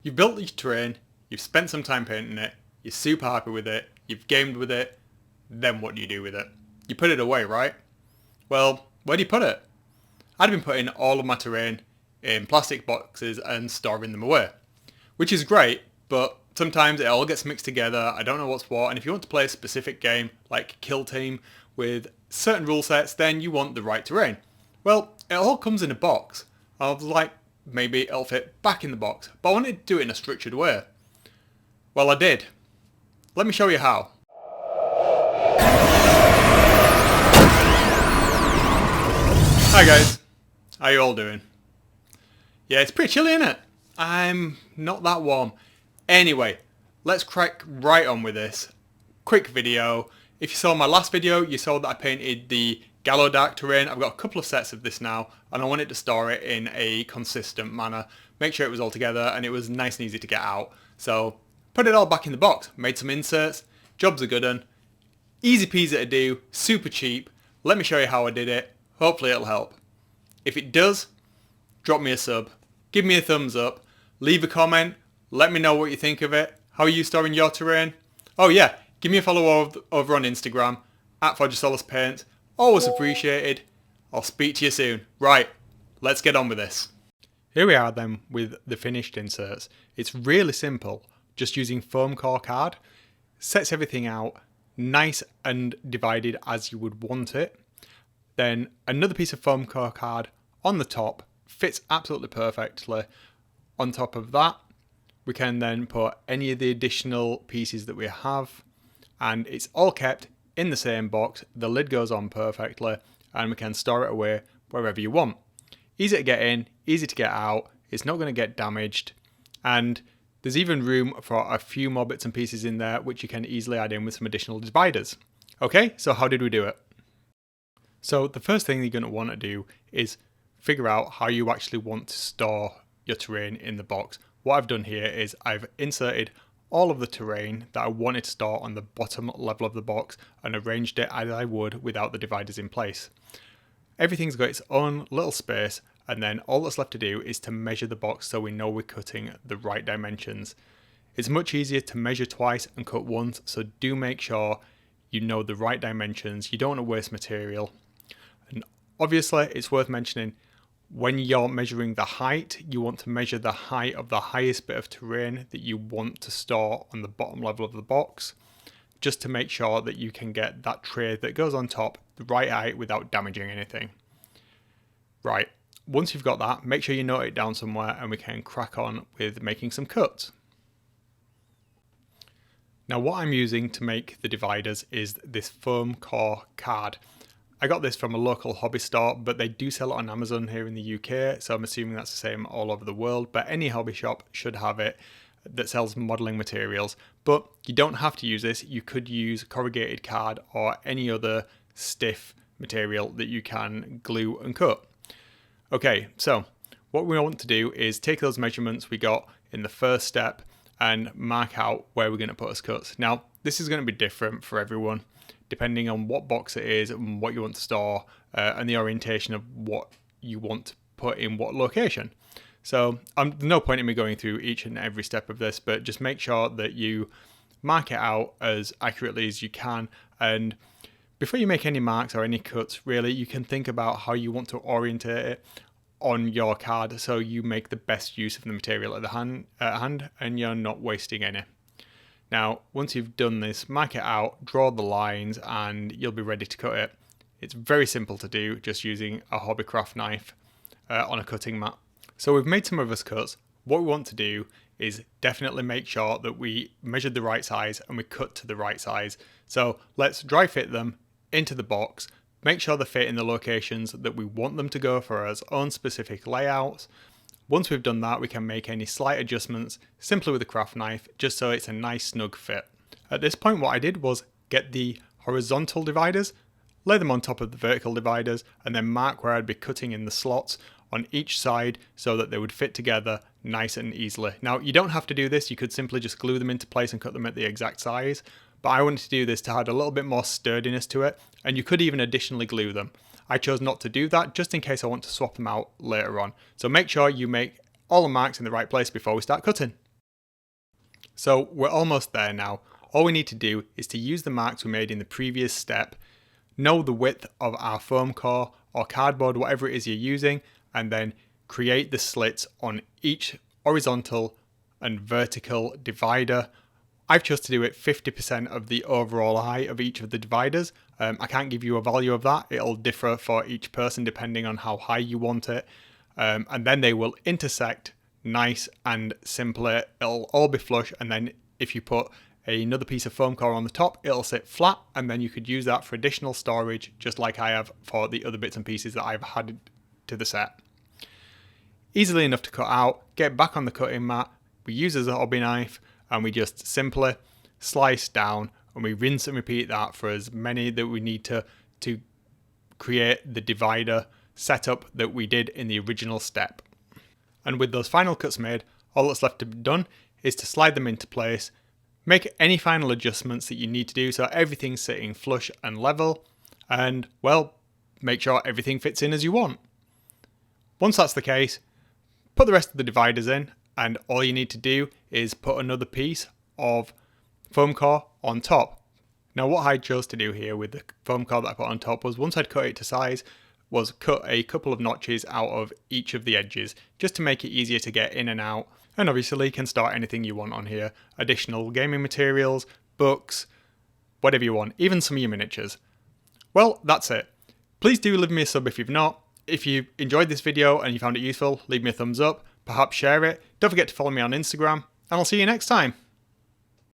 You've built your terrain, you've spent some time painting it, you're super happy with it, you've gamed with it, then what do you do with it? You put it away, right? Well, where do you put it? I'd been putting all of my terrain in plastic boxes and storing them away, which is great, but sometimes it all gets mixed together, I don't know what's what, and if you want to play a specific game like Killteam with certain rule sets, then you want the right terrain. Well, it all comes in a box. I was like, maybe it'll fit back in the box, but I wanted to do it in a structured way. Well, I did. Let me show you how. Hi guys, how you all doing? Yeah, it's pretty chilly, isn't it? I'm not that warm. Anyway, let's crack right on with this. Quick video. If you saw my last video, you saw that I painted the Gallo Dark terrain. I've got a couple of sets of this now, and I wanted to store it in a consistent manner. Make sure it was all together, and it was nice and easy to get out. So, put it all back in the box. Made some inserts. Job's a good one. Easy peasy to do. Super cheap. Let me show you how I did it. Hopefully it'll help. If it does, drop me a sub. Give me a thumbs up. Leave a comment. Let me know what you think of it. How are you storing your terrain? Oh yeah, give me a follow over on Instagram, @FodgerSolacePaint. Always appreciated. I'll speak to you soon. Right, let's get on with this. Here we are then with the finished inserts. It's really simple, just using foam core card. Sets everything out, nice and divided as you would want it. Then another piece of foam core card on the top, fits absolutely perfectly. On top of that, we can then put any of the additional pieces that we have, and it's all kept in the same box. The lid goes on perfectly, and we can store it away wherever you want. Easy to get in, easy to get out, it's not going to get damaged, and there's even room for a few more bits and pieces in there which you can easily add in with some additional dividers. Okay, so how did we do it? So the first thing you're going to want to do is figure out how you actually want to store your terrain in the box. What I've done here is I've inserted all of the terrain that I wanted to store on the bottom level of the box and arranged it as I would without the dividers in place. Everything's got its own little space, and then all that's left to do is to measure the box so we know we're cutting the right dimensions. It's much easier to measure twice and cut once, so do make sure you know the right dimensions. You don't want to waste material. And obviously it's worth mentioning, when you're measuring the height, you want to measure the height of the highest bit of terrain that you want to store on the bottom level of the box, just to make sure that you can get that tray that goes on top the right height without damaging anything. Right, once you've got that, make sure you note it down somewhere and we can crack on with making some cuts. Now what I'm using to make the dividers is this foam core card. I got this from a local hobby store, but they do sell it on Amazon here in the UK, so I'm assuming that's the same all over the world, but any hobby shop should have it that sells modelling materials. But you don't have to use this. You could use corrugated card or any other stiff material that you can glue and cut. Okay, so what we want to do is take those measurements we got in the first step and mark out where we're going to put us cuts. Now, this is going to be different for everyone, depending on what box it is and what you want to store and the orientation of what you want to put in what location. So there's no point in me going through each and every step of this, but just make sure that you mark it out as accurately as you can. And before you make any marks or any cuts, really, you can think about how you want to orientate it on your card so you make the best use of the material at hand and you're not wasting any. Now, once you've done this, mark it out, draw the lines, and you'll be ready to cut it. It's very simple to do, just using a hobbycraft knife on a cutting mat. So we've made some of us cuts. What we want to do is definitely make sure that we measured the right size and we cut to the right size. So let's dry fit them into the box, make sure they fit in the locations that we want them to go for our own specific layouts. Once we've done that, we can make any slight adjustments simply with a craft knife, just so it's a nice snug fit. At this point, what I did was get the horizontal dividers, lay them on top of the vertical dividers, and then mark where I'd be cutting in the slots on each side so that they would fit together nice and easily. Now, you don't have to do this. You could simply just glue them into place and cut them at the exact size, but I wanted to do this to add a little bit more sturdiness to it, and you could even additionally glue them. I chose not to do that just in case I want to swap them out later on. So make sure you make all the marks in the right place before we start cutting. So we're almost there now. All we need to do is to use the marks we made in the previous step, know the width of our foam core or cardboard, whatever it is you're using, and then create the slits on each horizontal and vertical divider. I've chosen to do it 50% of the overall height of each of the dividers. I can't give you a value of that. It'll differ for each person depending on how high you want it. And then they will intersect nice and simply. It'll all be flush, and then if you put another piece of foam core on the top, it'll sit flat, and then you could use that for additional storage, just like I have for the other bits and pieces that I've added to the set. Easily enough to cut out, get back on the cutting mat, we use as a hobby knife, and we just simply slice down, and we rinse and repeat that for as many that we need to create the divider setup that we did in the original step. And with those final cuts made, all that's left to be done is to slide them into place, make any final adjustments that you need to do so everything's sitting flush and level, and, well, make sure everything fits in as you want. Once that's the case, put the rest of the dividers in, and all you need to do is put another piece of foam core on top. Now what I chose to do here with the foam core that I put on top was, once I'd cut it to size, was cut a couple of notches out of each of the edges, just to make it easier to get in and out. And obviously you can start anything you want on here. Additional gaming materials, books, whatever you want, even some of your miniatures. Well, that's it. Please do leave me a sub if you've not. If you enjoyed this video and you found it useful, leave me a thumbs up, perhaps share it. Don't forget to follow me on Instagram, and I'll see you next time.